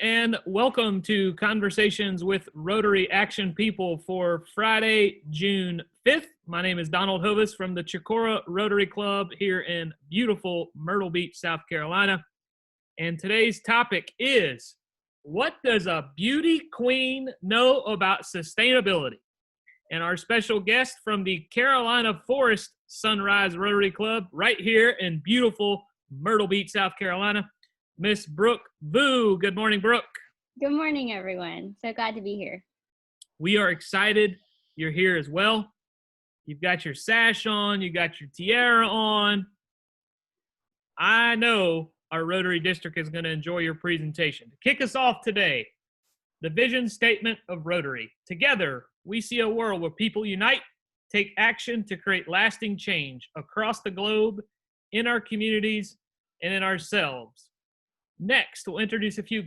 And welcome to Conversations with Rotary Action People for Friday, June 5th. My name is Donald Hovis from the CWRAP Rotary Club here in beautiful Myrtle Beach, South Carolina. And today's topic is, what does a beauty queen know about sustainability? And our special guest from the Carolina Forest Sunrise Rotary Club right here in beautiful Myrtle Beach, South Carolina, Miss Brook Boo. Good morning, Brook. Good morning, everyone. So glad to be here. We are excited you're here as well. You've got your sash on, you got your tiara on. I know our Rotary District is going to enjoy your presentation. To kick us off today, the vision statement of Rotary. Together, we see a world where people unite, take action to create lasting change across the globe, in our communities, and in ourselves. Next, we'll introduce a few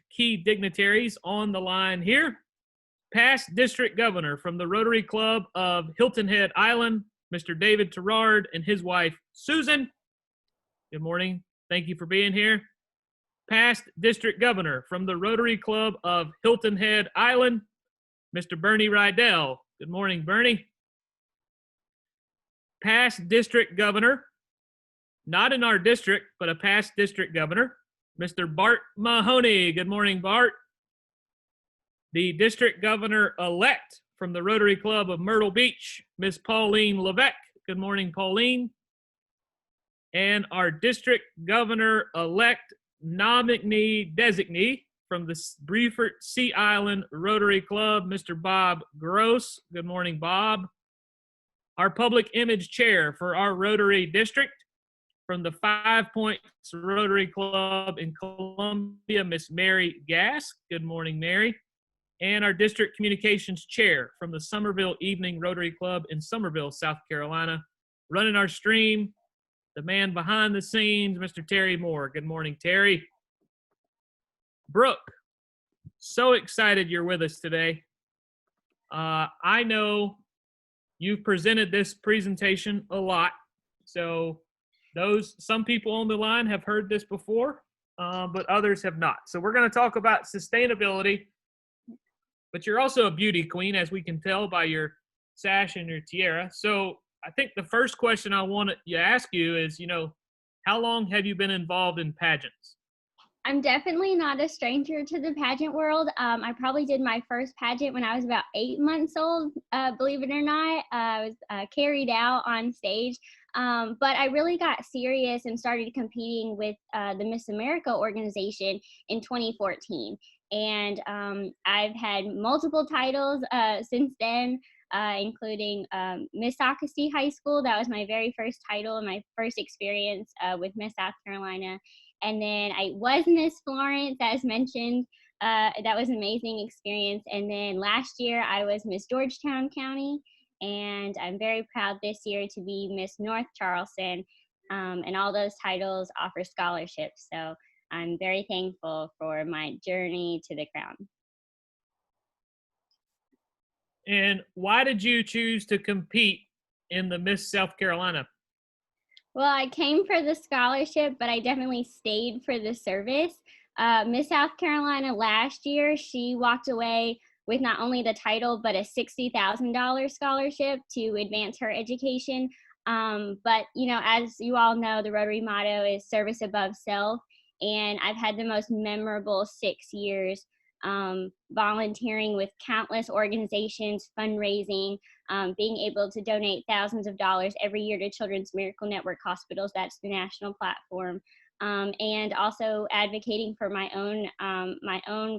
key dignitaries on the line here. Past District Governor from the Rotary Club of Hilton Head Island, Mr. David Terrard and his wife, Susan. Good morning. Thank you for being here. Past District Governor from the Rotary Club of Hilton Head Island, Mr. Bernie Rydell. Good morning, Bernie. Past District Governor, not in our district, but a past District Governor, Mr. Bart Mahoney. Good morning, Bart. The District Governor-elect from the Rotary Club of Myrtle Beach, Miss Pauline Levesque. Good morning, Pauline. And our District Governor-elect nominee designee from the Beaufort Sea Island Rotary Club, Mr. Bob Gross. Good morning, Bob. Our Public Image Chair for our Rotary District, from the 5 Points Rotary Club in Columbia, Miss Mary Gass. Good morning, Mary. And our District Communications Chair from the Somerville Evening Rotary Club in Somerville, South Carolina. Running our stream, the man behind the scenes, Mr. Terry Moore. Good morning, Terry. Brook, so excited you're with us today. I know you've presented this presentation a lot, so some people on the line have heard this before, but others have not. So we're going to talk about sustainability, but you're also a beauty queen, as we can tell by your sash and your tiara. So I think the first question I want to ask you is, how long have you been involved in pageants? I'm definitely not a stranger to the pageant world. I probably did my first pageant when I was about 8 months old, believe it or not. I was carried out on stage. But I really got serious and started competing with the Miss America organization in 2014. And I've had multiple titles since then, including Miss Socastee High School. That was my very first title and my first experience with Miss South Carolina. And then I was Miss Florence, as mentioned. That was an amazing experience. And then last year I was Miss Georgetown County. And I'm very proud this year to be Miss North Charleston, and all those titles offer scholarships. So I'm very thankful for my journey to the crown. And why did you choose to compete in the Miss South Carolina? Well, I came for the scholarship, but I definitely stayed for the service. Miss South Carolina last year, she walked away with not only the title, but a $60,000 scholarship to advance her education. But, as you all know, the Rotary motto is service above self. And I've had the most memorable 6 years volunteering with countless organizations, fundraising, being able to donate thousands of dollars every year to Children's Miracle Network hospitals. That's the national platform. And also advocating for my own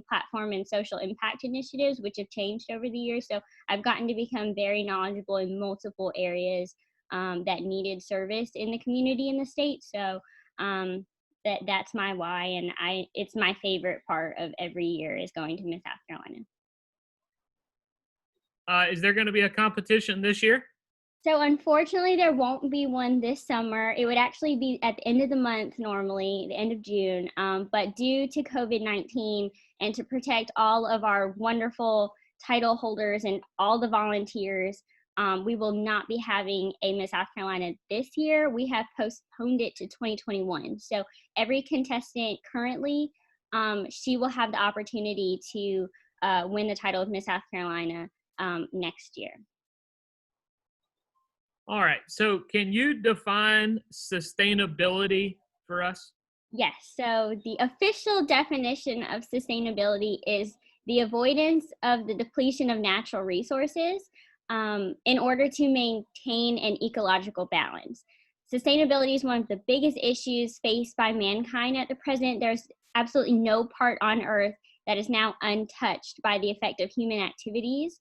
platform and social impact initiatives, which have changed over the years. So I've gotten to become very knowledgeable in multiple areas that needed service in the community in the state. So that's my why, and it's my favorite part of every year is going to Miss South Carolina. Is there going to be a competition this year? So unfortunately, there won't be one this summer. It would actually be at the end of the month normally, the end of June. But due to COVID-19 and to protect all of our wonderful title holders and all the volunteers, we will not be having a Miss South Carolina this year. We have postponed it to 2021. So every contestant currently she will have the opportunity to win the title of Miss South Carolina next year. All right. So can you define sustainability for us? Yes, so the official definition of sustainability is the avoidance of the depletion of natural resources in order to maintain an ecological balance. Sustainability is one of the biggest issues faced by mankind at the present. There's absolutely no part on Earth that is now untouched by the effect of human activities.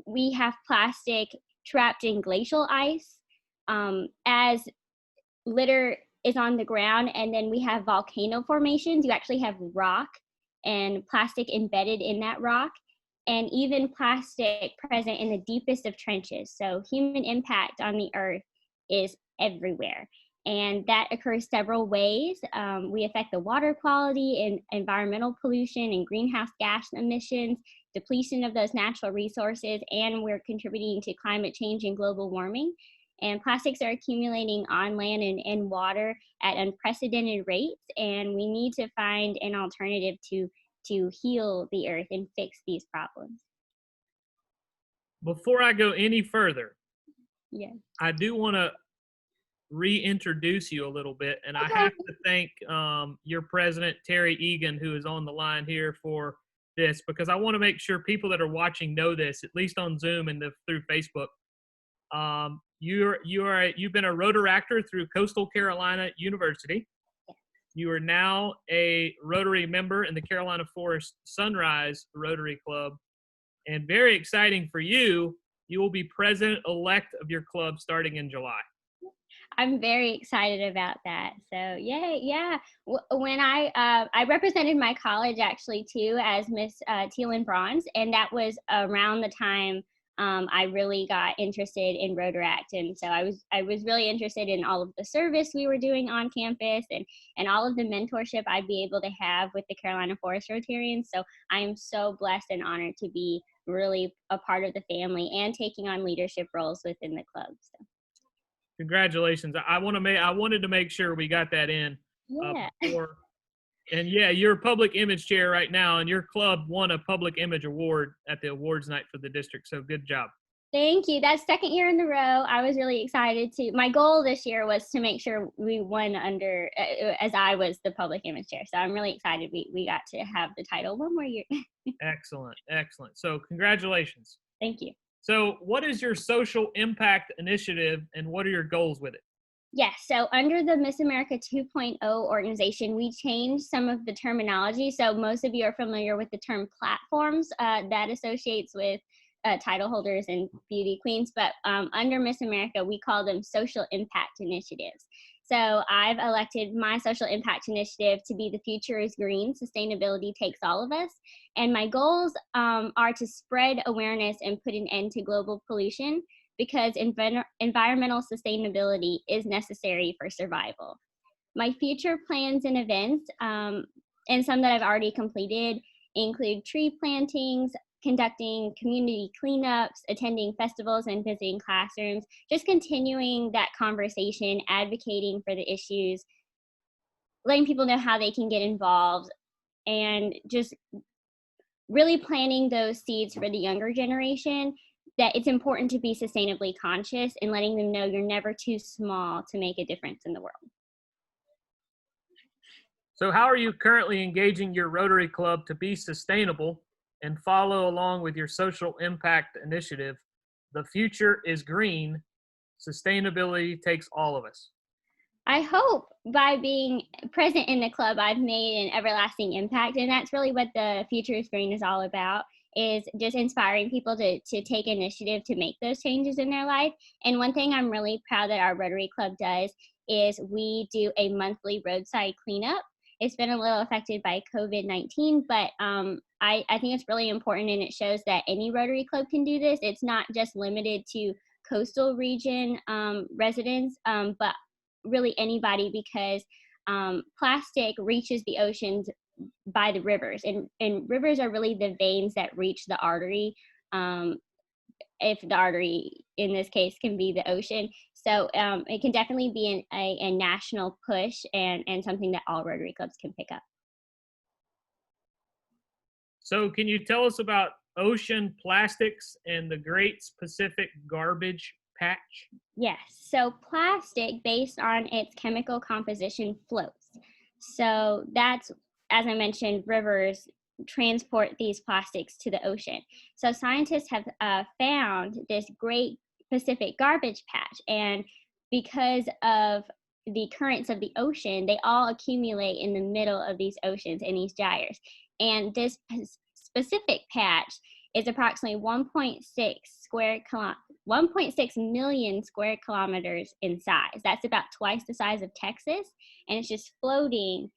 We have plastic trapped in glacial ice. As litter is on the ground, and then we have volcano formations, you actually have rock and plastic embedded in that rock, and even plastic present in the deepest of trenches. So human impact on the earth is everywhere, and that occurs several ways. We affect the water quality and environmental pollution and greenhouse gas emissions, depletion of those natural resources, and we're contributing to climate change and global warming. And plastics are accumulating on land and in water at unprecedented rates, and we need to find an alternative to heal the earth and fix these problems. Before I go any further, Yes. I do want to reintroduce you a little bit, and I Okay. have to thank your president, Terry Egan, who is on the line here for this, because I want to make sure people that are watching know this, at least on Zoom and through Facebook. You've been a Rotaractor through Coastal Carolina University. You are now a Rotary member in the Carolina Forest Sunrise Rotary Club. And very exciting for you, you will be president-elect of your club starting in July. I'm very excited about that. So yay, yeah. When I represented my college actually too as Miss Teal and Bronze, and that was around the time I really got interested in Rotaract, and so I was really interested in all of the service we were doing on campus and all of the mentorship I'd be able to have with the Carolina Forest Rotarians. So I am so blessed and honored to be really a part of the family and taking on leadership roles within the club. So. Congratulations! I wanted to make sure we got that in Yeah. before. And yeah, you're public image chair right now, and your club won a public image award at the awards night for the district. So good job. Thank you. That's second year in a row. I was really excited to. My goal this year was to make sure we won under, as I was the public image chair. So I'm really excited we got to have the title one more year. Excellent, excellent. So congratulations. Thank you. So what is your social impact initiative, and what are your goals with it? Yes, so under the Miss America 2.0 organization, we changed some of the terminology. So most of you are familiar with the term platforms that associates with title holders and beauty queens, but under Miss America, we call them social impact initiatives. So I've elected my social impact initiative to be The Future is Green, Sustainability Takes All of Us. And my goals are to spread awareness and put an end to global pollution, because environmental sustainability is necessary for survival. My future plans and events, and some that I've already completed, include tree plantings, conducting community cleanups, attending festivals and visiting classrooms, just continuing that conversation, advocating for the issues, letting people know how they can get involved, and just really planting those seeds for the younger generation that it's important to be sustainably conscious and letting them know you're never too small to make a difference in the world. So how are you currently engaging your Rotary Club to be sustainable and follow along with your social impact initiative? The future is green. Sustainability takes all of us. I hope by being present in the club, I've made an everlasting impact. And that's really what the Future is Green is all about, is just inspiring people to take initiative to make those changes in their life. And one thing I'm really proud that our Rotary Club does is we do a monthly roadside cleanup. It's been a little affected by COVID-19, but I think it's really important, and it shows that any Rotary Club can do this. It's not just limited to coastal region residents, but really anybody, because plastic reaches the oceans by the rivers, and rivers are really the veins that reach the artery, if the artery in this case can be the ocean. So it can definitely be a national push and something that all Rotary clubs can pick up. So can you tell us about ocean plastics and the Great Pacific Garbage Patch? Yes, so plastic, based on its chemical composition, floats. So that's, as I mentioned, rivers transport these plastics to the ocean. So scientists have found this Great Pacific Garbage Patch, and because of the currents of the ocean, they all accumulate in the middle of these oceans and these gyres. And this specific patch is approximately 1.6 million square kilometers in size. That's about twice the size of Texas, and it's just floating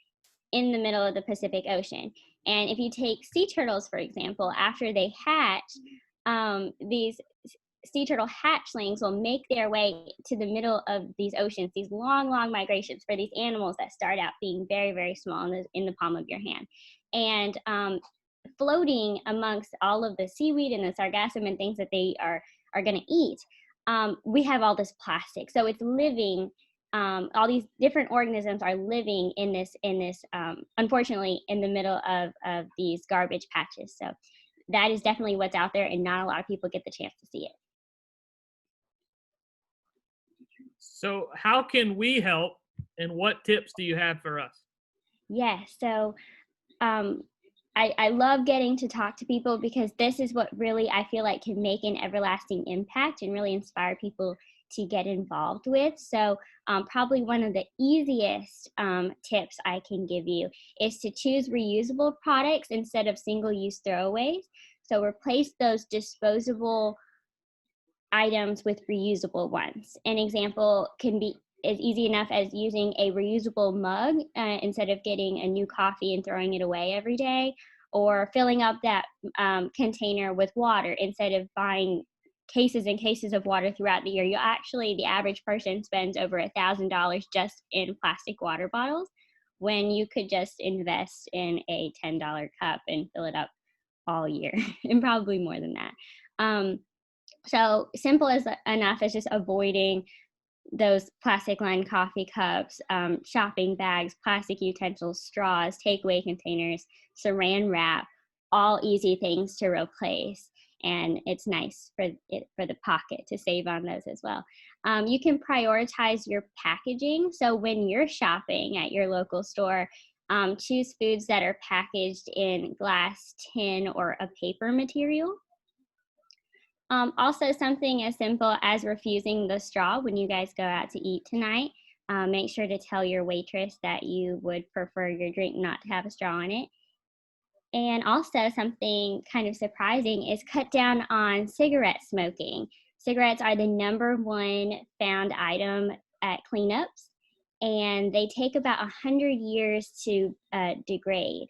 in the middle of the Pacific Ocean. And if you take sea turtles, for example, after they hatch, these sea turtle hatchlings will make their way to the middle of these oceans, these long, long migrations for these animals that start out being very, very small in the palm of your hand. And floating amongst all of the seaweed and the sargassum and things that they are going to eat, we have all this plastic. So it's living, all these different organisms are living in this, unfortunately, in the middle of these garbage patches. So that is definitely what's out there, and not a lot of people get the chance to see it. So how can we help, and what tips do you have for us? Yes, so I love getting to talk to people, because this is what really I feel like can make an everlasting impact and really inspire people to get involved with. So probably one of the easiest tips I can give you is to choose reusable products instead of single-use throwaways. So replace those disposable items with reusable ones. An example can be as easy enough as using a reusable mug instead of getting a new coffee and throwing it away every day, or filling up that container with water instead of buying cases and cases of water throughout the year. The average person spends over $1,000 just in plastic water bottles, when you could just invest in a $10 cup and fill it up all year, and probably more than that. So simple as enough as just avoiding those plastic lined coffee cups, shopping bags, plastic utensils, straws, takeaway containers, saran wrap, all easy things to replace. And it's nice for the pocket to save on those as well. You can prioritize your packaging. So when you're shopping at your local store, choose foods that are packaged in glass, tin, or a paper material. Also, something as simple as refusing the straw when you guys go out to eat tonight. Make sure to tell your waitress that you would prefer your drink not to have a straw in it. And also, something kind of surprising is cut down on cigarette smoking. Cigarettes are the #1 found item at cleanups, and they take about 100 years to degrade.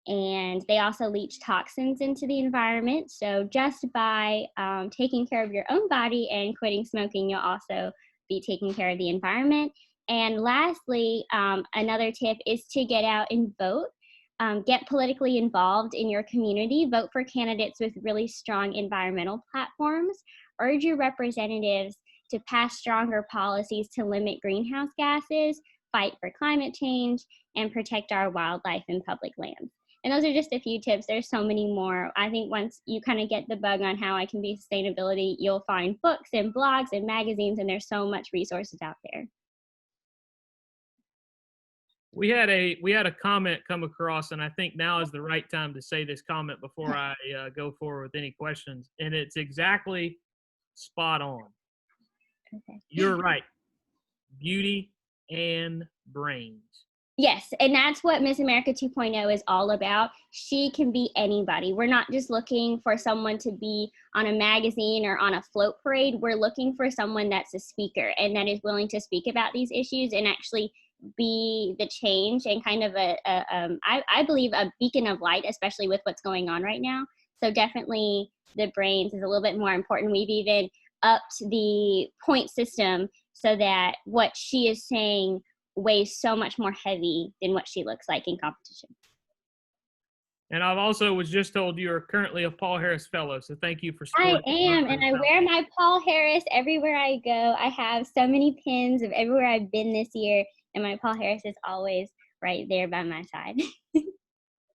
And they also leach toxins into the environment. So just by taking care of your own body and quitting smoking, you'll also be taking care of the environment. And lastly, another tip is to get out and vote. Get politically involved in your community. Vote for candidates with really strong environmental platforms. Urge your representatives to pass stronger policies to limit greenhouse gases, fight for climate change, and protect our wildlife and public lands. And those are just a few tips. There's so many more. I think once you kind of get the bug on how I can be sustainability, you'll find books and blogs and magazines, and there's so much resources out there. We had a comment come across, and I think now is the right time to say this comment before I go forward with any questions. And it's exactly spot on. Okay. You're right. Beauty and brains. Yes, and that's what Miss America 2.0 is all about. She can be anybody. We're not just looking for someone to be on a magazine or on a float parade. We're looking for someone that's a speaker and that is willing to speak about these issues and actually be the change and kind of I believe a beacon of light, especially with what's going on right now. So definitely the brains is a little bit more important. We've even upped the point system so that what she is saying weighs so much more heavy than what she looks like in competition. And I've also was just told you are currently a Paul Harris Fellow, so thank you for supporting. I am, and I wear my Paul Harris everywhere I go. I have so many pins of everywhere I've been this year, and my Paul Harris is always right there by my side.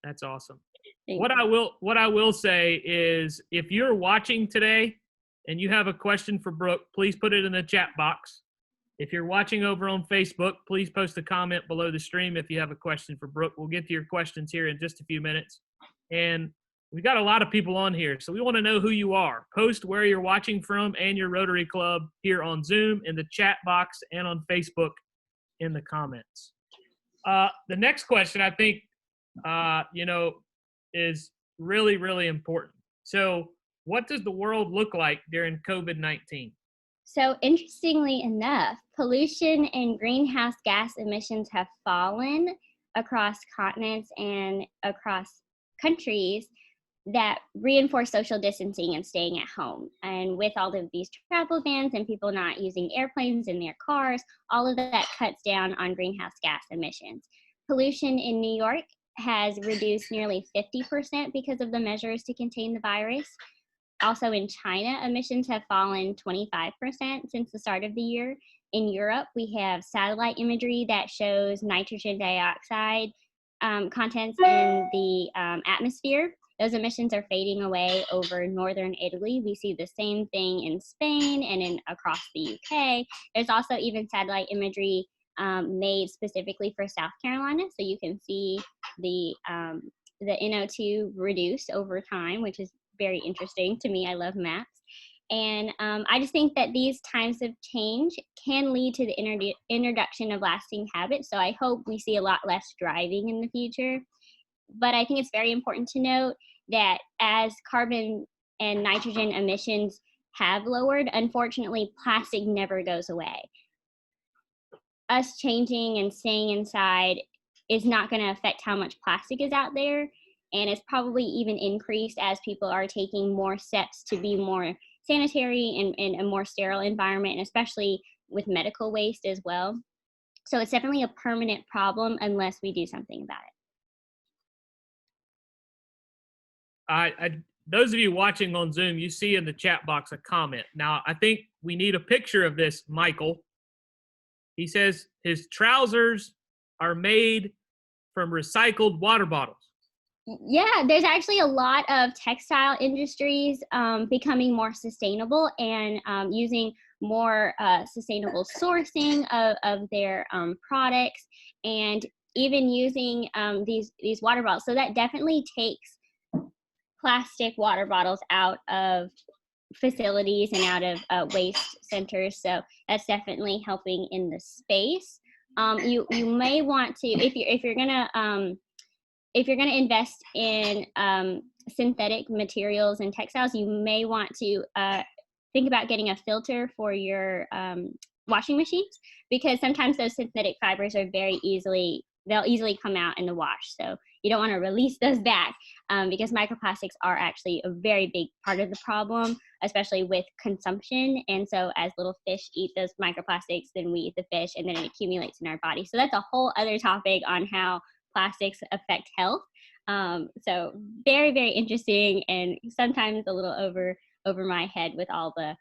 That's awesome. Thank What I will say is, if you're watching today and you have a question for Brooke, please put it in the chat box. If you're watching over on Facebook, please post a comment below the stream if you have a question for Brooke. We'll get to your questions here in just a few minutes. And we've got a lot of people on here, so we want to know who you are. Post where you're watching from and your Rotary Club here on Zoom, in the chat box, and on Facebook in the comments. The next question, I think, is really, really important. So what does the world look like during COVID-19? So interestingly enough, pollution and greenhouse gas emissions have fallen across continents and across countries that reinforce social distancing and staying at home. And with all of these travel bans and people not using airplanes in their cars, all of that cuts down on greenhouse gas emissions. Pollution in New York has reduced nearly 50% because of the measures to contain the virus. Also in China, emissions have fallen 25% since the start of the year. In Europe, we have satellite imagery that shows nitrogen dioxide contents in the atmosphere. Those emissions are fading away over northern Italy. We see the same thing in Spain and across the UK. There's also even satellite imagery made specifically for South Carolina, so you can see the NO2 reduce over time, which is very interesting to me. I love maps. And I just think that these times of change can lead to the introduction of lasting habits. So I hope we see a lot less driving in the future. But I think it's very important to note that as carbon and nitrogen emissions have lowered, unfortunately, plastic never goes away. Us changing and staying inside is not going to affect how much plastic is out there. And it's probably even increased as people are taking more steps to be more sanitary and a more sterile environment, and especially with medical waste as well. So it's definitely a permanent problem unless we do something about it. Those of you watching on Zoom, you see in the chat box a comment. Now, I think we need a picture of this, Michael. He says his trousers are made from recycled water bottles. Yeah, there's actually a lot of textile industries becoming more sustainable and using more sustainable sourcing of their products, and even using these water bottles. So that definitely takes plastic water bottles out of facilities and out of waste centers. So that's definitely helping in the space. You may want to, if you're gonna invest in synthetic materials and textiles, you may want to think about getting a filter for your washing machines, because sometimes those synthetic fibers are they'll easily come out in the wash. So you don't want to release those back because microplastics are actually a very big part of the problem, especially with consumption. And so as little fish eat those microplastics, then we eat the fish, and then it accumulates in our body. So that's a whole other topic on how plastics affect health. So very, very interesting, and sometimes a little over my head with all the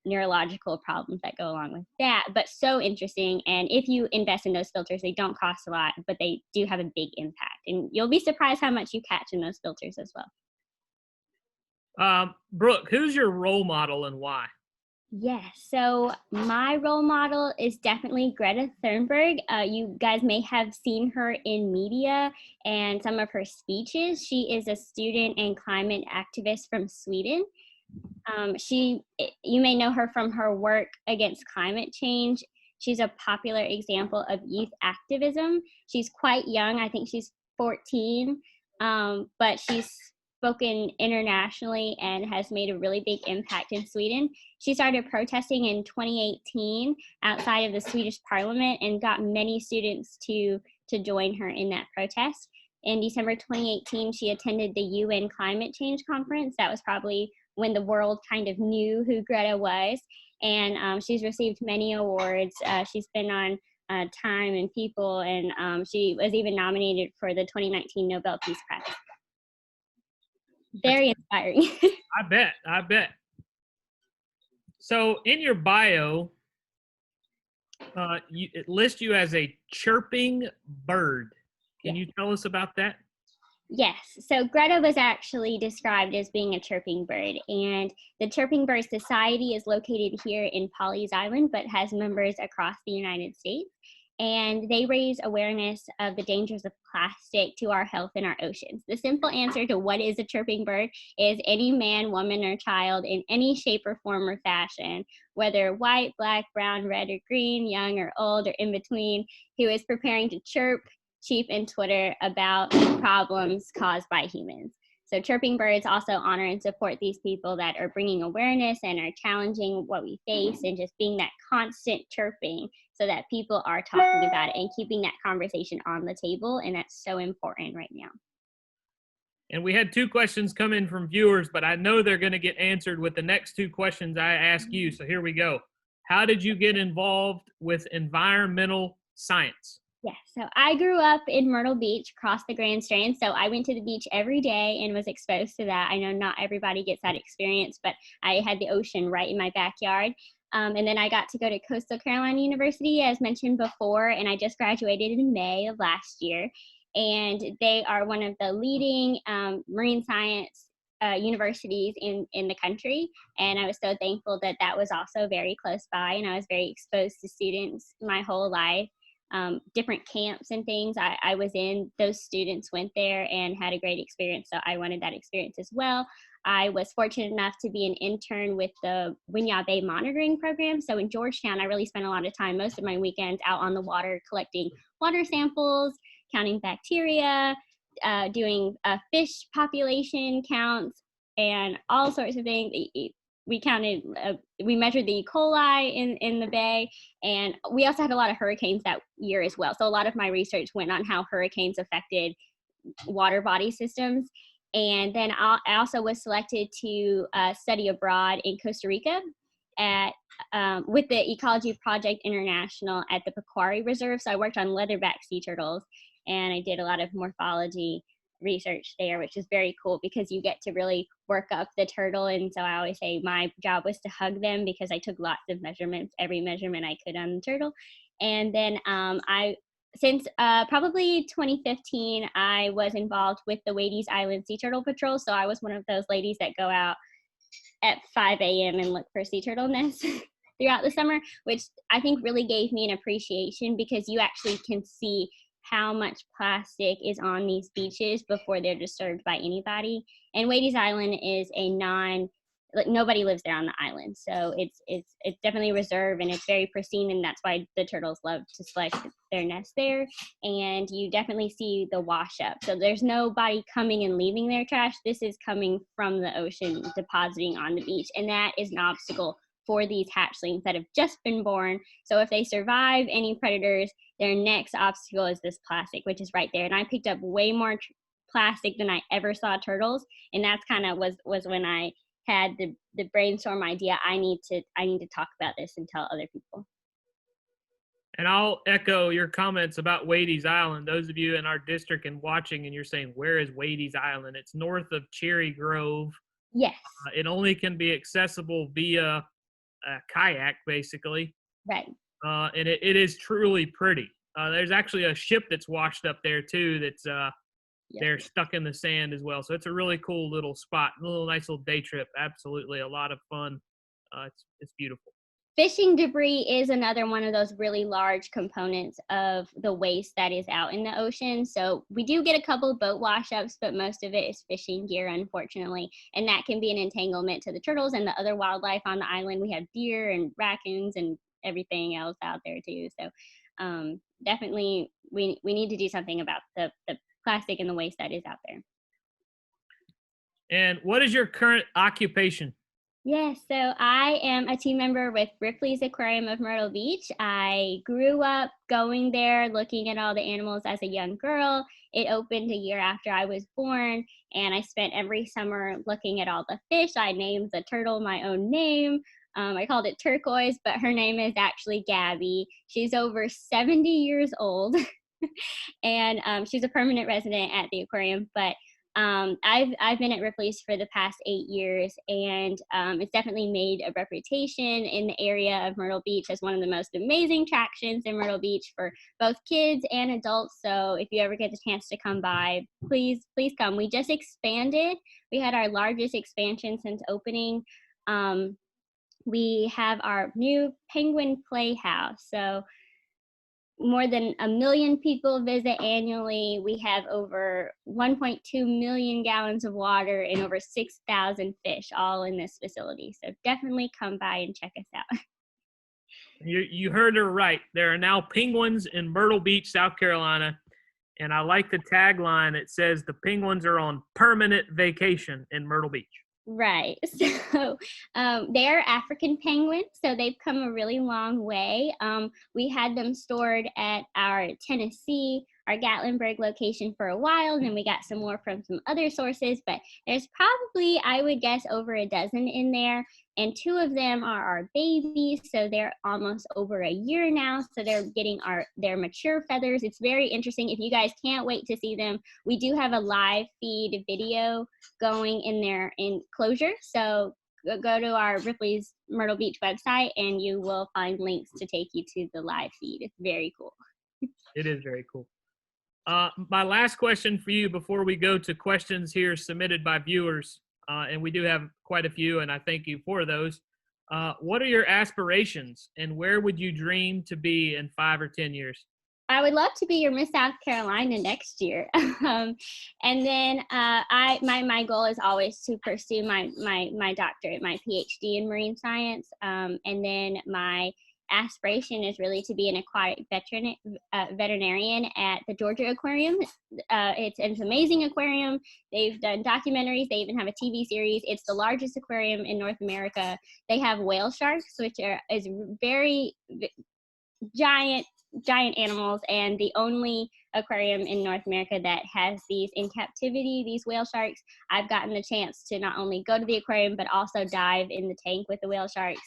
neurological problems that go along with that, but so interesting. And if you invest in those filters, they don't cost a lot, but they do have a big impact, and you'll be surprised how much you catch in those filters as well. Brooke, who's your role model and why? Yes, so my role model is definitely Greta Thornburg. You guys may have seen her in media and some of her speeches. She is a student and climate activist from Sweden. You may know her from her work against climate change. She's a popular example of youth activism. She's quite young. I think she's 14, but she's spoken internationally and has made a really big impact in Sweden. She started protesting in 2018 outside of the Swedish parliament and got many students to join her in that protest. In December 2018, she attended the UN Climate Change Conference. That was probably when the world kind of knew who Greta was. And she's received many awards. She's been on Time and People, and she was even nominated for the 2019 Nobel Peace Prize. Very inspiring. I bet. So in your bio, it lists you as a chirping bird. Can you tell us about that? Yes, so Greta was actually described as being a chirping bird, and the Chirping Bird Society is located here in Pawleys Island, but has members across the United States. And they raise awareness of the dangers of plastic to our health and our oceans. The simple answer to what is a chirping bird is any man, woman, or child in any shape or form or fashion, whether white, black, brown, red, or green, young or old, or in between, who is preparing to chirp, cheep, and Twitter about problems caused by humans. So chirping birds also honor and support these people that are bringing awareness and are challenging what we face and just being that constant chirping so that people are talking about it and keeping that conversation on the table. And that's so important right now. And we had 2 questions come in from viewers, but I know they're going to get answered with the next 2 questions I ask you. So here we go. How did you get involved with environmental science? Yeah, so I grew up in Myrtle Beach, across the Grand Strand. So I went to the beach every day and was exposed to that. I know not everybody gets that experience, but I had the ocean right in my backyard. And then I got to go to Coastal Carolina University, as mentioned before, and I just graduated in May of last year. And they are one of the leading marine science universities in the country. And I was so thankful that that was also very close by, and I was very exposed to students my whole life. Different camps and things I was in, those students went there and had a great experience. So I wanted that experience as well. I was fortunate enough to be an intern with the Winyah Bay monitoring program. So in Georgetown, I really spent a lot of time, most of my weekends, out on the water, collecting water samples, counting bacteria, doing fish population counts, and all sorts of things. We counted, we measured the E. coli in the bay, and we also had a lot of hurricanes that year as well. So a lot of my research went on how hurricanes affected water body systems. And then I also was selected to study abroad in Costa Rica at with the Ecology Project International at the Pequary Reserve. So I worked on leatherback sea turtles, and I did a lot of morphology research there, which is very cool because you get to really work up the turtle. And so I always say my job was to hug them because I took lots of measurements, every measurement I could on the turtle. And then since probably 2015, I was involved with the Wadey's Island Sea Turtle Patrol. So I was one of those ladies that go out at 5 a.m. and look for sea turtle nests throughout the summer, which I think really gave me an appreciation because you actually can see how much plastic is on these beaches before they're disturbed by anybody. And Wadey's Island is nobody lives there on the island. So it's definitely a reserve, and it's very pristine, and that's why the turtles love to select their nest there. And you definitely see the wash up. So there's nobody coming and leaving their trash. This is coming from the ocean, depositing on the beach. And that is an obstacle for these hatchlings that have just been born. So if they survive any predators, their next obstacle is this plastic, which is right there. And I picked up way more plastic than I ever saw turtles. And that's kind of was when I had the brainstorm idea. I need to talk about this and tell other people. And I'll echo your comments about Wadey's Island. Those of you in our district and watching, and you're saying, where is Wadey's Island? It's north of Cherry Grove. Yes. It only can be accessible via a kayak, basically. Right. And it is truly pretty. There's actually a ship that's washed up there too. That's they're stuck in the sand as well. So it's a really cool little spot, nice little day trip. Absolutely, a lot of fun. It's beautiful. Fishing debris is another one of those really large components of the waste that is out in the ocean. So we do get a couple of boat wash-ups, but most of it is fishing gear, unfortunately. And that can be an entanglement to the turtles and the other wildlife on the island. We have deer and raccoons and everything else out there too. So definitely we need to do something about the plastic and the waste that is out there. And what is your current occupation? Yes, so I am a team member with Ripley's Aquarium of Myrtle Beach. I grew up going there, looking at all the animals as a young girl. It opened a year after I was born, and I spent every summer looking at all the fish. I named the turtle my own name. I called it Turquoise, but her name is actually Gabby. She's over 70 years old, and she's a permanent resident at the aquarium. But I've been at Ripley's for the past 8 years, and it's definitely made a reputation in the area of Myrtle Beach as one of the most amazing attractions in Myrtle Beach for both kids and adults. So if you ever get the chance to come by, please come. We just expanded. We had our largest expansion since opening. We have our new Penguin Playhouse. So more than 1 million people visit annually. We have over 1.2 million gallons of water and over 6,000 fish all in this facility. So definitely come by and check us out. You heard her right. There are now penguins in Myrtle Beach, South Carolina. And I like the tagline. It says the penguins are on permanent vacation in Myrtle Beach. Right. So they're African penguins, so they've come a really long way. We had them stored at our Tennessee, our Gatlinburg location for a while, and then we got some more from some other sources, but there's probably, I would guess, over a dozen in there, and 2 of them are our babies, so they're almost over a year now, so they're getting their mature feathers. It's very interesting. If you guys can't wait to see them, we do have a live feed video going in their enclosure, so go to our Ripley's Myrtle Beach website and you will find links to take you to the live feed. It's very cool. It is very cool. My last question for you before we go to questions here submitted by viewers, and we do have quite a few, and I thank you for those. What are your aspirations, and where would you dream to be in 5 or 10 years? I would love to be your Miss South Carolina next year. And then my goal is always to pursue my doctorate, my PhD in marine science. And then my aspiration is really to be an aquatic veterinarian at the Georgia Aquarium. It's an amazing aquarium. They've done documentaries. They even have a TV series. It's the largest aquarium in North America. They have whale sharks, which is very giant animals, and the only aquarium in North America that has these in captivity, these whale sharks. I've gotten the chance to not only go to the aquarium, but also dive in the tank with the whale sharks.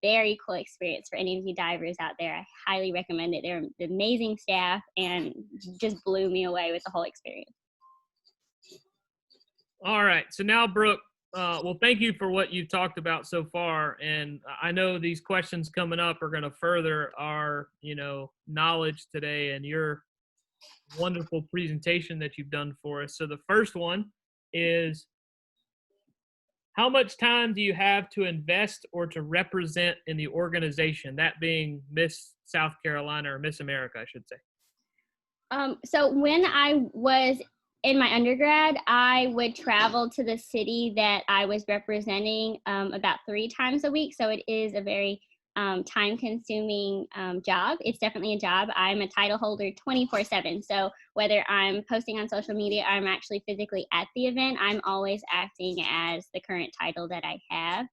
Very cool experience for any of you divers out there. I highly recommend it. They're amazing staff and just blew me away with the whole experience. All right. So now, Brooke, well, thank you for what you've talked about so far. And I know these questions coming up are going to further our, knowledge today and your wonderful presentation that you've done for us. So the first one is, how much time do you have to invest or to represent in the organization, that being Miss South Carolina or Miss America, I should say? So when I was in my undergrad, I would travel to the city that I was representing about 3 times a week. So it is a very time-consuming job. It's definitely a job. I'm a title holder 24/7. So whether I'm posting on social media, I'm actually physically at the event, I'm always acting as the current title that I have.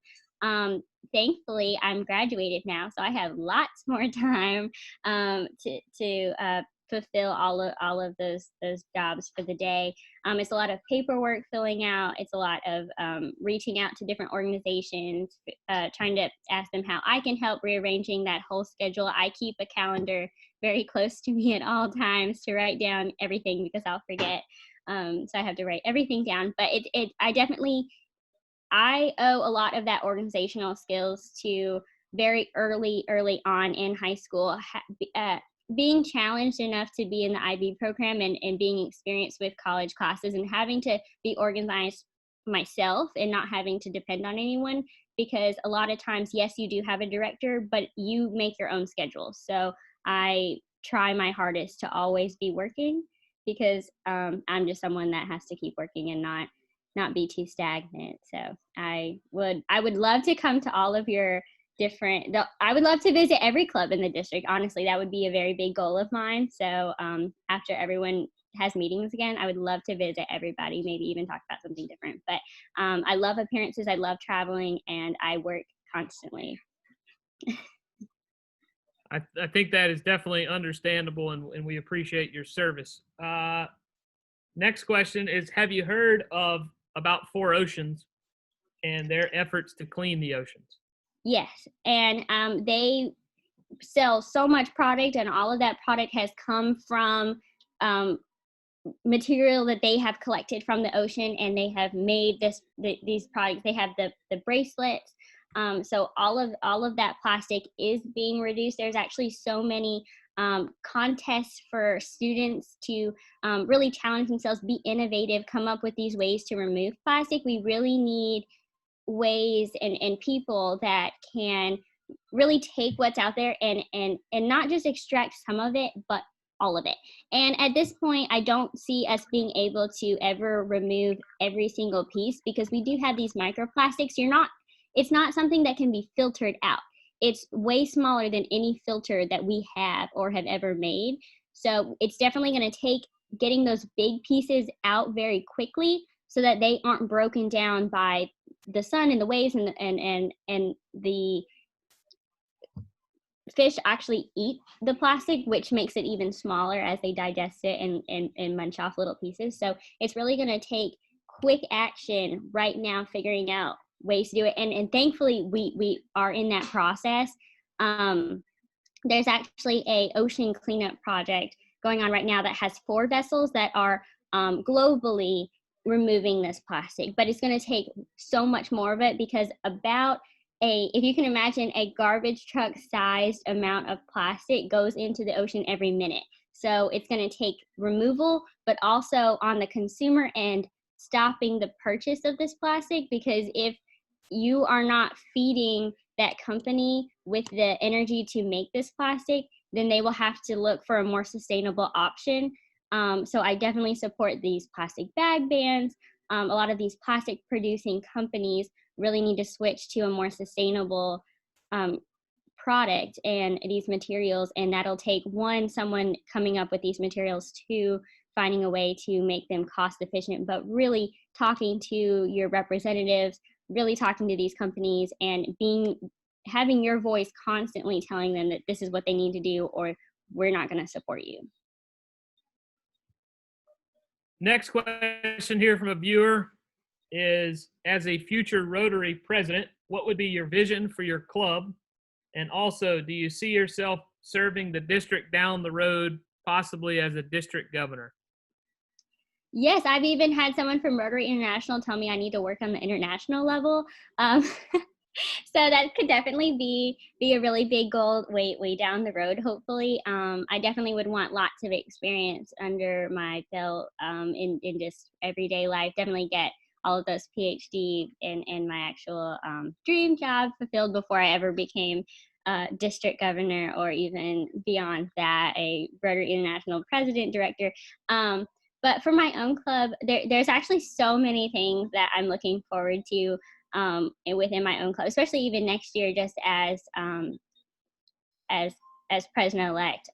Thankfully, I'm graduated now, so I have lots more time to fulfill all of those jobs for the day. It's a lot of paperwork filling out. It's a lot of reaching out to different organizations, trying to ask them how I can help, rearranging that whole schedule. I keep a calendar very close to me at all times to write down everything because I'll forget. So I have to write everything down. But I owe a lot of that organizational skills to very early on in high school. Being challenged enough to be in the IB program and being experienced with college classes and having to be organized myself and not having to depend on anyone, because a lot of times, yes, you do have a director, but you make your own schedule. So I try my hardest to always be working because I'm just someone that has to keep working and not be too stagnant. So I would love to come to all of your I would love to visit every club in the district. Honestly, that would be a very big goal of mine. So after everyone has meetings again, I would love to visit everybody, maybe even talk about something different. But I love appearances. I love traveling, and I work constantly. I think that is definitely understandable, and we appreciate your service. Next question is, have you heard about 4 Oceans and their efforts to clean the oceans? Yes, and they sell so much product, and all of that product has come from material that they have collected from the ocean, and they have made these products. They have the bracelets. So all of that plastic is being reduced. There's actually so many contests for students to really challenge themselves, be innovative, come up with these ways to remove plastic. We really need ways and people that can really take what's out there and not just extract some of it, but all of it. And at this point, I don't see us being able to ever remove every single piece, because we do have these microplastics. It's not something that can be filtered out. It's way smaller than any filter that we have or have ever made. So it's definitely going to take getting those big pieces out very quickly so that they aren't broken down by the sun and the waves, and the fish actually eat the plastic, which makes it even smaller as they digest it and munch off little pieces. So it's really going to take quick action right now, figuring out ways to do it. And thankfully we are in that process. There's actually a ocean cleanup project going on right now that has 4 vessels that are globally removing this plastic, but it's going to take so much more of it, because if you can imagine, a garbage truck sized amount of plastic goes into the ocean every minute. So it's going to take removal, but also on the consumer end, stopping the purchase of this plastic, because if you are not feeding that company with the energy to make this plastic, then they will have to look for a more sustainable option. So I definitely support these plastic bag bans. A lot of these plastic producing companies really need to switch to a more sustainable product and these materials, and that'll take, 1, someone coming up with these materials, 2, finding a way to make them cost efficient, but really talking to your representatives, really talking to these companies, and having your voice constantly telling them that this is what they need to do, or we're not going to support you. Next question here from a viewer is, as a future Rotary president, what would be your vision for your club? And also, do you see yourself serving the district down the road, possibly as a district governor? Yes, I've even had someone from Rotary International tell me I need to work on the international level. So that could definitely be a really big goal way down the road, hopefully. I definitely would want lots of experience under my belt in just everyday life. Definitely get all of those PhD and my actual dream job fulfilled before I ever became district governor, or even beyond that, a Rotary International president, director. But for my own club, there's actually so many things that I'm looking forward to within my own club, especially even next year, just as president-elect.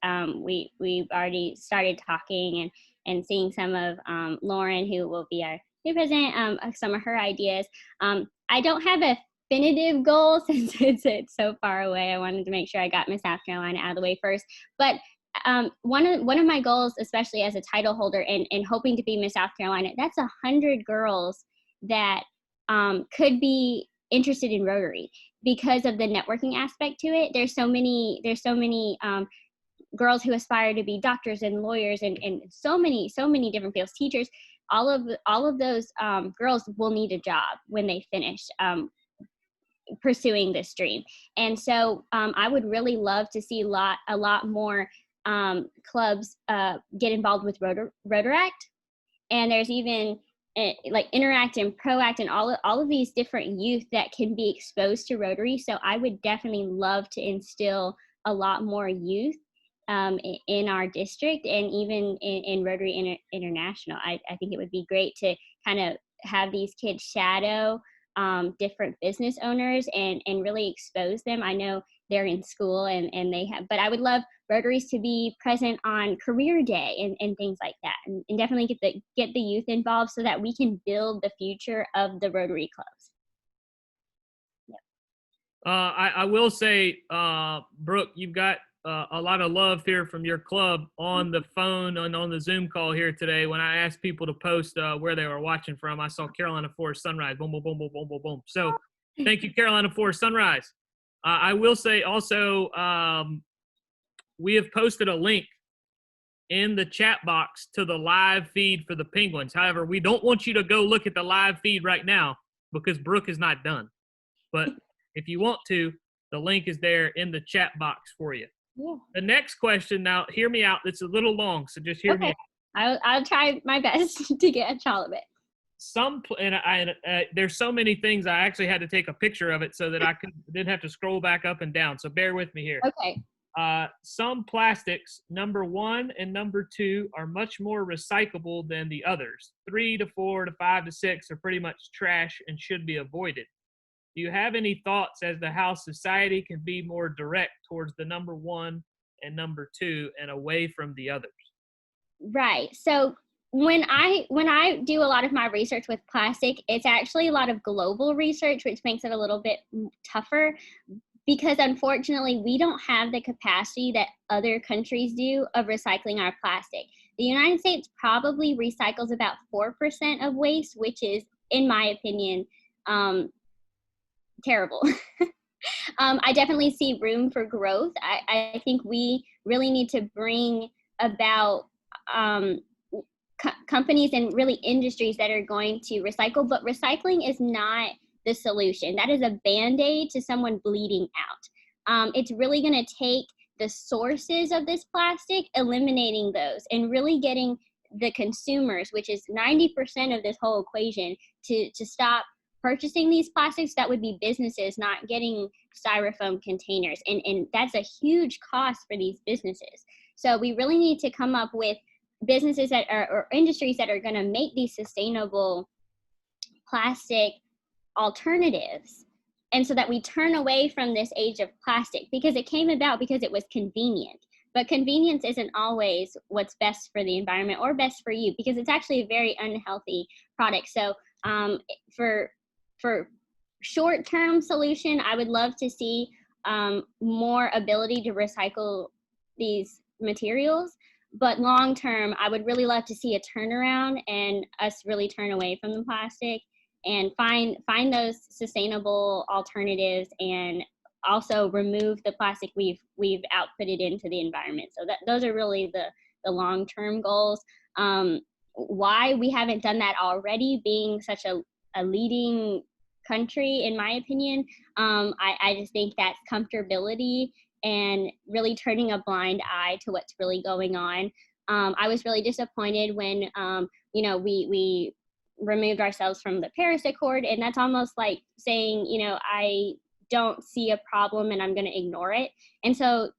We've already started talking and seeing some of Lauren, who will be our new president, some of her ideas. I don't have a definitive goal since it's so far away. I wanted to make sure I got Miss South Carolina out of the way first. But one of my goals, especially as a title holder and hoping to be Miss South Carolina, that's 100 girls that could be interested in Rotary because of the networking aspect to it. There's so many girls who aspire to be doctors and lawyers and so many different fields, teachers. All of those girls will need a job when they finish pursuing this dream. And so I would really love to see a lot more clubs get involved with Rotaract. And there's even like Interact and Proact and all of these different youth that can be exposed to Rotary. So I would definitely love to instill a lot more youth in our district, and even in Rotary International. I think it would be great to kind of have these kids shadow different business owners and really expose them. I know they're in school and they have, but I would love Rotaries to be present on career day and things like that, and definitely get the youth involved so that we can build the future of the Rotary clubs. Yep. I will say, Brooke, you've got a lot of love here from your club on the phone and on the Zoom call here today. When I asked people to post where they were watching from, I saw Carolina Forest Sunrise, boom, boom, boom, boom, boom, boom, boom. So thank you, Carolina Forest Sunrise. I will say also, we have posted a link in the chat box to the live feed for the Penguins. However, we don't want you to go look at the live feed right now because Brook is not done. But if you want to, the link is there in the chat box for you. Yeah. The next question, now hear me out. It's a little long, so just hear me out. I'll try my best to get all of it. There's so many things I actually had to take a picture of it so that I didn't have to scroll back up and down. So bear with me here. Okay. Some plastics, number 1 and number 2, are much more recyclable than the others. 3 to 4 to 5 to 6 are pretty much trash and should be avoided. Do you have any thoughts as to how society can be more direct towards the number 1 and number 2 and away from the others? Right. So when I do a lot of my research with plastic, it's actually a lot of global research, which makes it a little bit tougher because unfortunately we don't have the capacity that other countries do of recycling our plastic. The United States probably recycles about 4% of waste, which is, in my opinion, terrible. I definitely see room for growth. I think we really need to bring about companies and really industries that are going to recycle, but recycling is not the solution. That is a Band-Aid to someone bleeding out. It's really going to take the sources of this plastic, eliminating those, and really getting the consumers, which is 90% of this whole equation, to stop purchasing these plastics. That would be businesses not getting styrofoam containers. And that's a huge cost for these businesses. So we really need to come up with businesses that are, or industries that are going to make these sustainable plastic alternatives. And so that we turn away from this age of plastic, because it came about because it was convenient. But convenience isn't always what's best for the environment or best for you, because it's actually a very unhealthy product. So for short-term solution, I would love to see more ability to recycle these materials. But long-term, I would really love to see a turnaround and us really turn away from the plastic and find those sustainable alternatives, and also remove the plastic we've outputted into the environment. So those are really the long-term goals. Why we haven't done that already, being such a leading country, in my opinion, I just think that's comfortability and really turning a blind eye to what's really going on. I was really disappointed when we removed ourselves from the Paris Accord, and that's almost like saying, I don't see a problem and I'm going to ignore it. And so,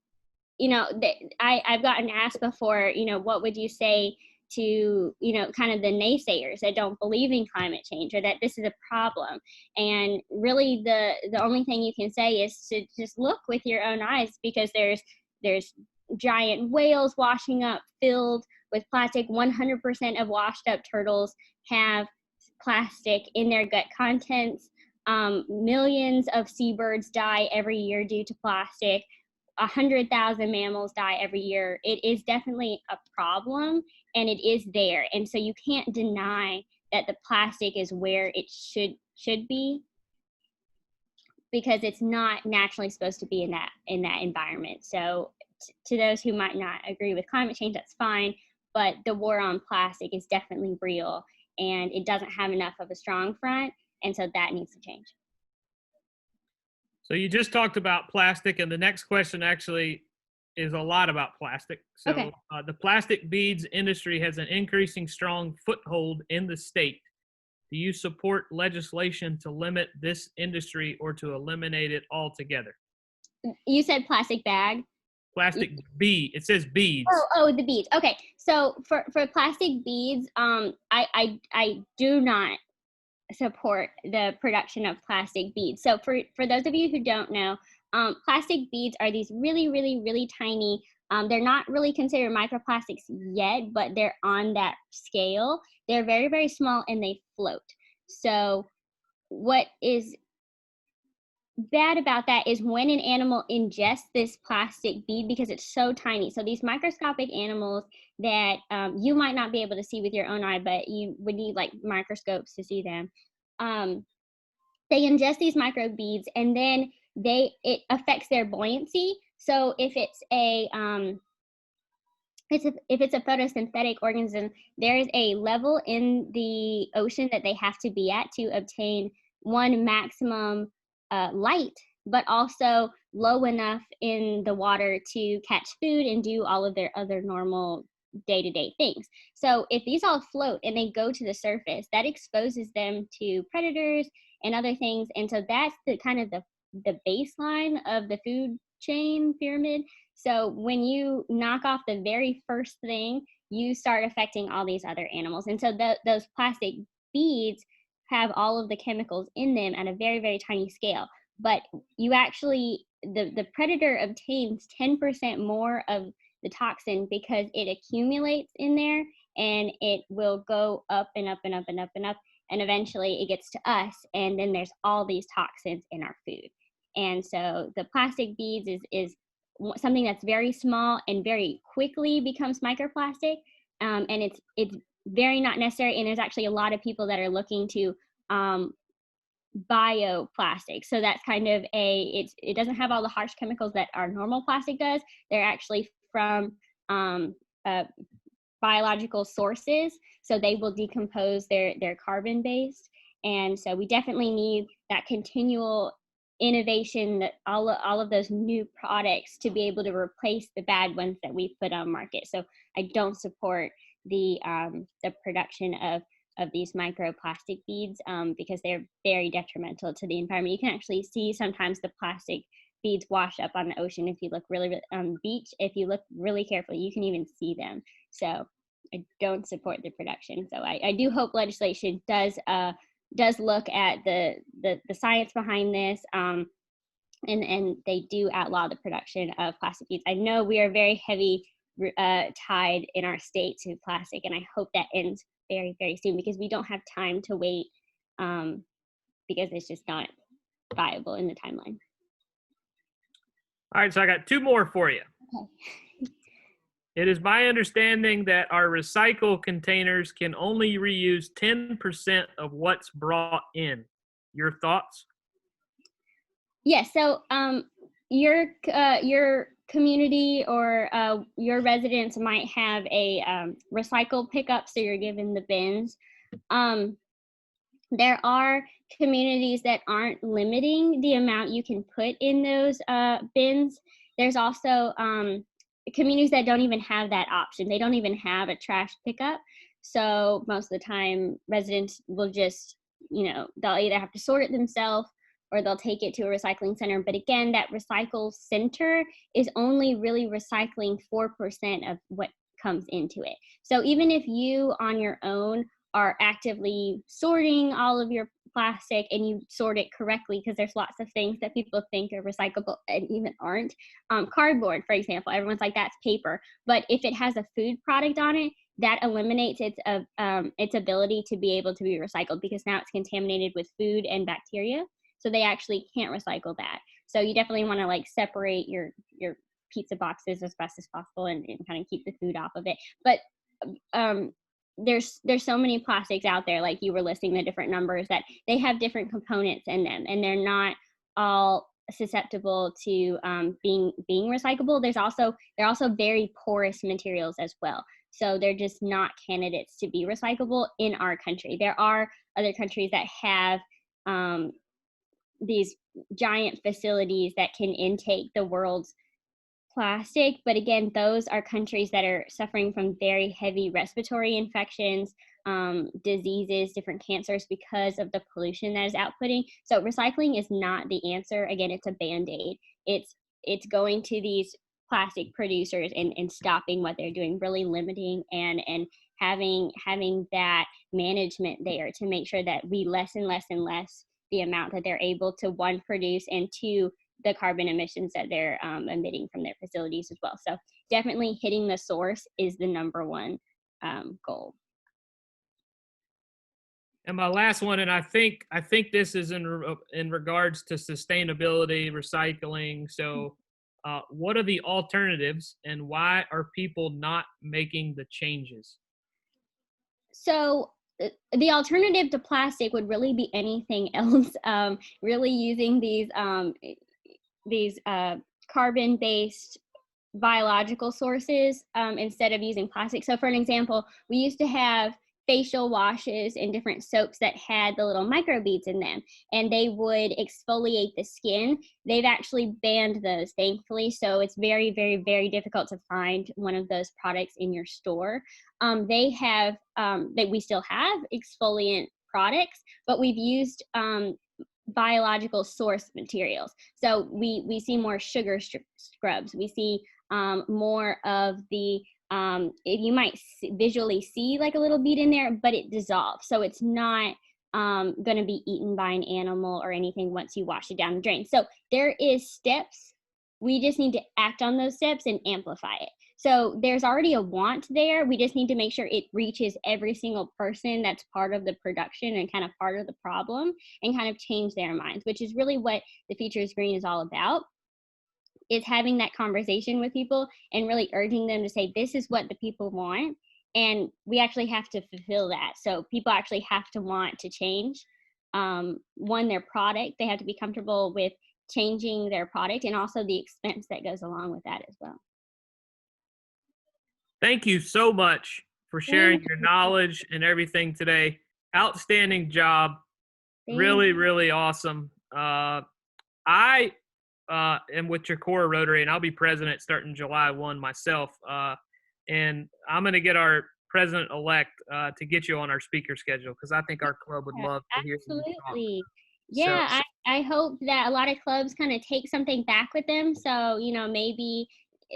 I've gotten asked before, what would you say to, kind of the naysayers that don't believe in climate change or that this is a problem? And really the only thing you can say is to just look with your own eyes, because there's giant whales washing up filled with plastic. 100% of washed up turtles have plastic in their gut contents. Millions of seabirds die every year due to plastic. 100,000 mammals die every year. It is definitely a problem, and it is there. And so you can't deny that the plastic is where it should be, because it's not naturally supposed to be in that environment. So to those who might not agree with climate change, that's fine, but the war on plastic is definitely real, and it doesn't have enough of a strong front, and so that needs to change. So you just talked about plastic, and the next question actually is a lot about plastic. So Okay. The plastic beads industry has an increasing strong foothold in the state. Do you support legislation to limit this industry or to eliminate it altogether? You said plastic bag? Plastic bead. It says beads. Oh, the beads. Okay. So for plastic beads, I do not support the production of plastic beads. So for those of you who don't know, plastic beads are these really, really, really tiny, they're not really considered microplastics yet, but they're on that scale. They're very, very small, and they float. So what is bad about that is when an animal ingests this plastic bead, because it's so tiny. So these microscopic animals that you might not be able to see with your own eye, but you would need like microscopes to see them. They ingest these micro beads, and then it affects their buoyancy. So if it's if it's a photosynthetic organism, there is a level in the ocean that they have to be at to obtain one maximum light, but also low enough in the water to catch food and do all of their other normal day-to-day things. So if these all float and they go to the surface, that exposes them to predators and other things. And so that's the kind of the baseline of the food chain pyramid. So when you knock off the very first thing, you start affecting all these other animals. And so those plastic beads have all of the chemicals in them at a very, very tiny scale. But you actually, the predator obtains 10% more of the toxin because it accumulates in there, and it will go up and up and up and up and up. And eventually it gets to us, and then there's all these toxins in our food. And so the plastic beads is something that's very small and very quickly becomes microplastic. And it's very not necessary. And there's actually a lot of people that are looking to bioplastic. So that's kind of it doesn't have all the harsh chemicals that our normal plastic does. They're actually from biological sources. So they will decompose, they're carbon based. And so we definitely need that continual innovation, that all of those new products to be able to replace the bad ones that we've put on market. So I don't support the production of these microplastic beads because they're very detrimental to the environment. You can actually see sometimes the plastic beads wash up on the ocean if you look really on the beach. If you look really carefully, you can even see them. So I don't support the production. So I do hope legislation does look at the science behind this, and they do outlaw the production of plastic beads. I know we are very heavy tied in our state to plastic, and I hope that ends very, very soon because we don't have time to wait because it's just not viable in the timeline. All right, so I got two more for you. Okay. It is my understanding that our recycle containers can only reuse 10% of what's brought in. Your thoughts? Yes. So your community or your residents might have a recycle pickup, so you're given the bins. There are communities that aren't limiting the amount you can put in those bins. There's also communities that don't even have that option. They don't even have a trash pickup. So most of the time residents will just, they'll either have to sort it themselves or they'll take it to a recycling center. But again, that recycle center is only really recycling 4% of what comes into it. So even if you on your own are actively sorting all of your plastic and you sort it correctly, because there's lots of things that people think are recyclable and even aren't. Cardboard, for example, everyone's like, that's paper. But if it has a food product on it, that eliminates its ability to be able to be recycled because now it's contaminated with food and bacteria. So they actually can't recycle that. So you definitely want to separate your pizza boxes as best as possible and kind of keep the food off of it. But there's so many plastics out there, like you were listing the different numbers, that they have different components in them and they're not all susceptible to being recyclable. They're also very porous materials as well. So they're just not candidates to be recyclable in our country. There are other countries that have these giant facilities that can intake the world's plastic, but again, those are countries that are suffering from very heavy respiratory infections, diseases, different cancers because of the pollution that is outputting. So recycling is not the answer. Again, it's a band-aid. It's going to these plastic producers and stopping what they're doing, really limiting and having that management there to make sure that we less and less the amount that they're able to, one, produce, and two, the carbon emissions that they're emitting from their facilities as well. So definitely hitting the source is the number one goal. And my last one, and I think this is in regards to sustainability, recycling. So what are the alternatives and why are people not making the changes? So the alternative to plastic would really be anything else, really using these carbon-based biological sources instead of using plastic. So for an example, we used to have facial washes and different soaps that had the little microbeads in them, and they would exfoliate the skin. They've actually banned those, thankfully. So it's very, very, very difficult to find one of those products in your store. We still have exfoliant products, but we've used biological source materials. So we see more sugar scrubs. We see more of the you might visually see like a little bead in there, but it dissolves. So it's not going to be eaten by an animal or anything once you wash it down the drain. So there is steps. We just need to act on those steps and amplify it. So there's already a want there. We just need to make sure it reaches every single person that's part of the production and kind of part of the problem, and kind of change their minds, which is really what the Future is Green is all about. Is having that conversation with people and really urging them to say, this is what the people want. And we actually have to fulfill that. So people actually have to want to change, their product. They have to be comfortable with changing their product, and also the expense that goes along with that as well. Thank you so much for sharing your knowledge and everything today. Outstanding job. Really, really awesome. I am with your core Rotary, and I'll be president starting July 1 myself. And I'm going to get our president-elect to get you on our speaker schedule, because I think our club would love to hear you talk. Absolutely. Yeah, so, I hope that a lot of clubs kind of take something back with them. So, maybe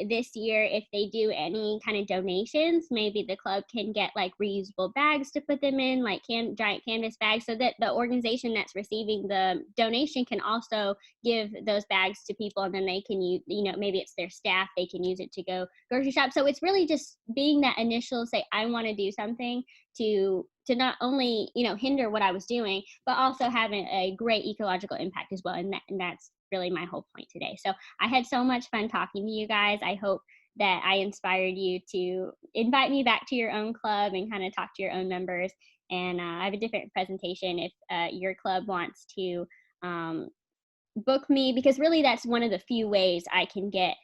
this year, if they do any kind of donations, maybe the club can get like reusable bags to put them in, like giant canvas bags, so that the organization that's receiving the donation can also give those bags to people, and then they can use, maybe it's their staff, they can use it to go grocery shop. So it's really just being that initial say, I want to do something to not only, hinder what I was doing, but also having a great ecological impact as well. And that's really my whole point today. So I had so much fun talking to you guys. I hope that I inspired you to invite me back to your own club and kind of talk to your own members. And I have a different presentation if your club wants to book me, because really that's one of the few ways I can get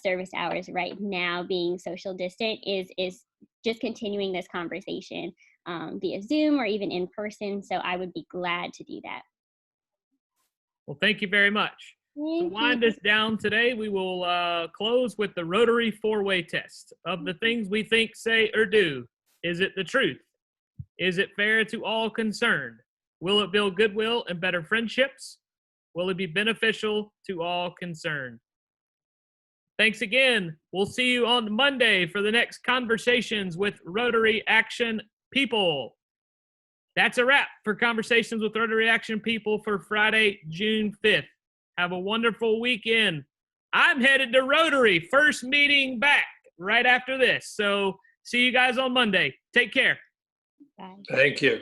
service hours right now, being social distant, is just continuing this conversation via Zoom or even in person. So I would be glad to do that. Well, thank you very much. To wind us down today, we will close with the Rotary four-way test. Of the things we think, say, or do, is it the truth? Is it fair to all concerned? Will it build goodwill and better friendships? Will it be beneficial to all concerned? Thanks again. We'll see you on Monday for the next Conversations with Rotary Action People. That's a wrap for Conversations with Rotary Action People for Friday, June 5th. Have a wonderful weekend. I'm headed to Rotary, first meeting back right after this. So see you guys on Monday. Take care. Bye. Thank you.